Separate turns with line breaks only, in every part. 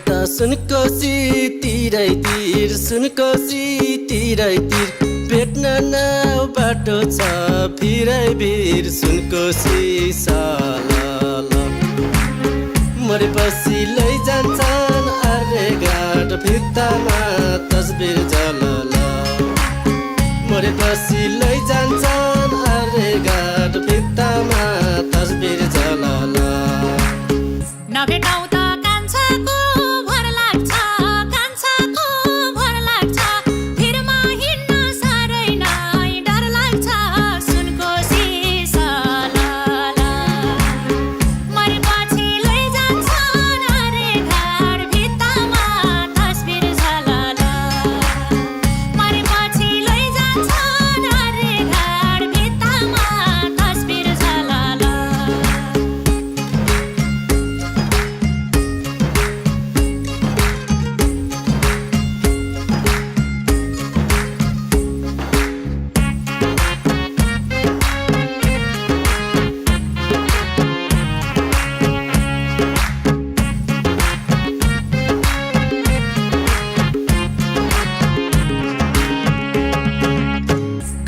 त सुनकोसी तिरैतिर सुनकोसी तिरैतिर भेट्न नाउ बाटो छ भिरै भिर सुनकोसी सालाला मरेपछि लैजान्छन् आरे घाट भित्तामा तस्बिर जलला मरेपछि लैजान्छन् आरे घाट भित्तामा तस्बिर जलला
नभेटाउँदा कान्छाको भर लाग्छ कान्छाको भर लाग्छ भिरमा हिँड्न साह्रै नै डर लाग्छ सुनकोसी सालाला मरेपछि लैजान्छन् आरे घाट भित्तामा तस्बिर झलला मरेपछि लैजान्छन् आरे घाट भित्तामा तस्बिर झलला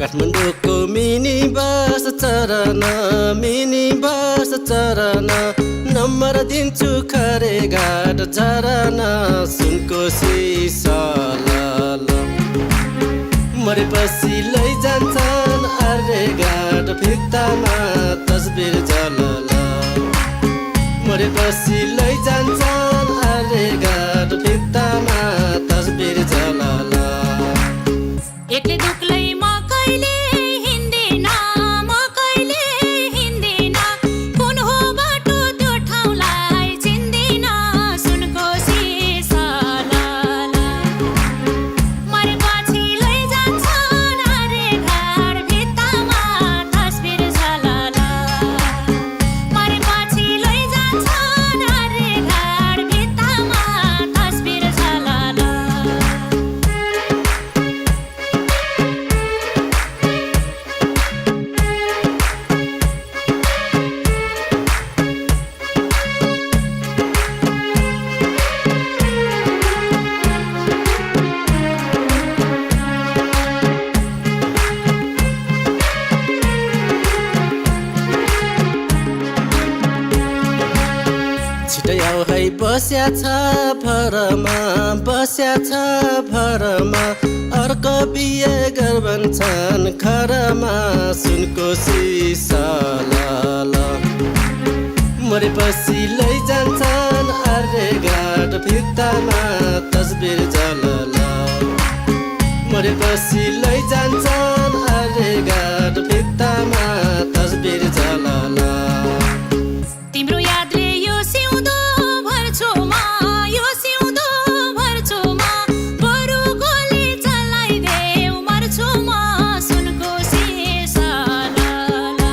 काठमाडौँको मिनी बस चरन नम्बर दिन्छु खरे घाट झरन सुनकोसी सालाला मरेपछि लैजान्छन् आरे घाट भित्तामा तस्बिर जलला मरेपछि लैजान्छन् आरे घाट भित्तामा तस्बिर जलला
एक्लै दुक्लै म कहिले हिँड्दिन कुन हो बाटो त्यो ठाउँलाई चिन्दिन सुनकोसी सालाला मरेपछि लैजान्छन् आरे घाट भित्तामा तस्बिर झलला मरेपछि लैजान्छन् आरे घाट भित्तामा तस्बिर झलला
छिटै आऊ है बस्या छ भरमा अर्को बिहे गर्छन् खरमा सुनकोसी सालाला मरेपछि लैजान्छन् आरे घाट भित्तामा तस्बिर जलला मरेपछि लैजान्छन् आरे घाट भित्तामा तस्बिर जलला
तिम्रो यादले यो सिउँदो भर्छु म बरु गोली चलाइदेऊ मर्छु म सुनकोसी सालाला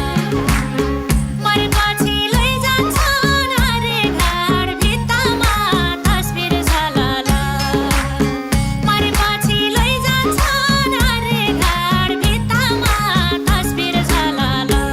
मरेपछि लैजान्छन् आरे घाट भित्तामा तस्बिर झलला मरेपछि लैजान्छन् आरे घाट भित्तामा तस्बिर झलला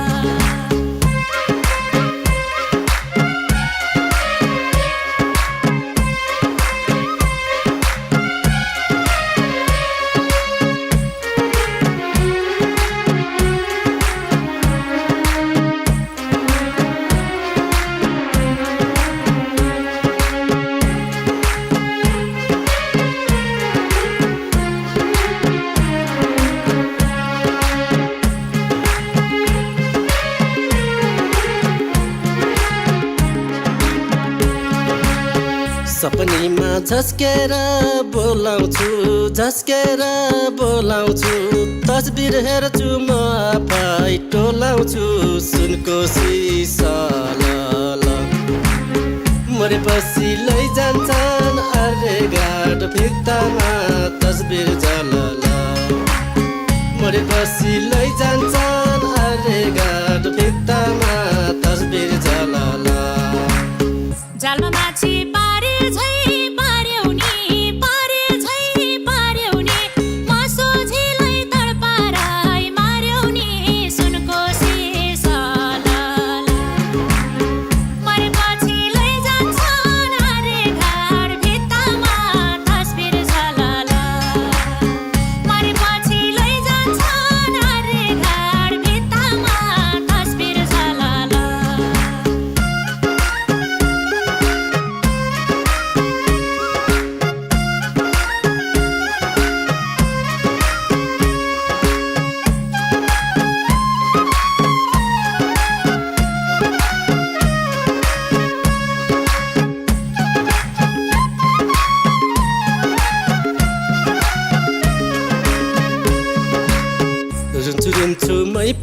सपनीमा झस्केर बोलाउँछु तस्बिर हेर्छु म आफै टोलाउँछु सुनकोसी सालाला मरेपछि लैजान्छन् आरे घाट भित्तामा तस्बिर जलला मरेपछि लैजान्छन् आरे घाट भित्तामा तस्बिर जलला
जालमा माछी पारे झै पार्यौ नि म सोझिलै तडपाराई मार्यौ नि सुनकोसी सालाला मरेपछि लैजान्छन् आरे घाट भित्तामा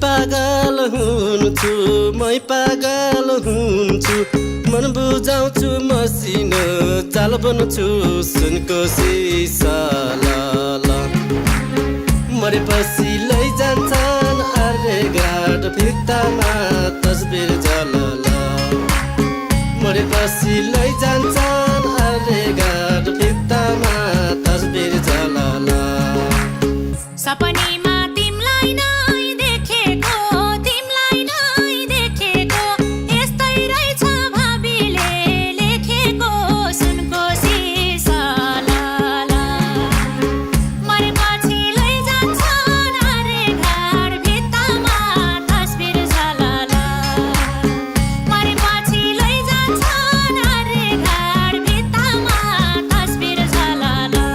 पागल हुन्छु मै पागल हुन्छु मन बुझाउँछु मसिनो चाल बन्छु सुनको सिसाला मरेपछि लैजान्छन् आर्य घाट भित्तामा तस्बिर जलाला मरेपछि लैजान्छन् आर्य घाट भित्तामा तस्बिर जलाला
सपनीमा तिमलाई नै देखेको तिमलाई नै देखेको यस्तै रहेछ भाबीले लेखेको सुनको सिसाला मरेपछि लैजान्छन् आर्य घाट भित्तामा तस्बिर जलाला मरेपछि लैजान्छन् आर्य घाट भित्तामा तस्बिर जलाला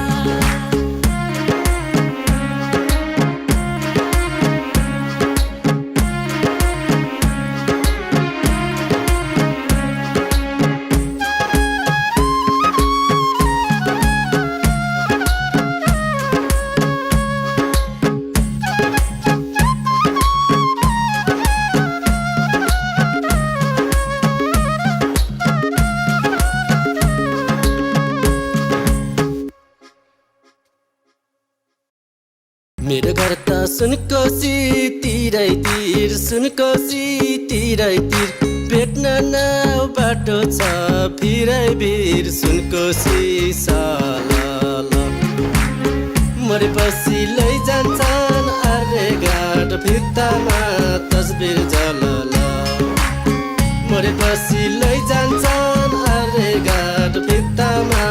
मेरो घर त सुनकोशी तिरैतिर सुनकोशी तिरैतिर भेट्न नाउ बाटो छ फिरै भिर सुनकोशी साला मरेपछि लैजान्छन् आर्य घाट भित्तामा तस्बिर जलाला मरेपछि लैजान्छन् आर्य घाट भित्तामा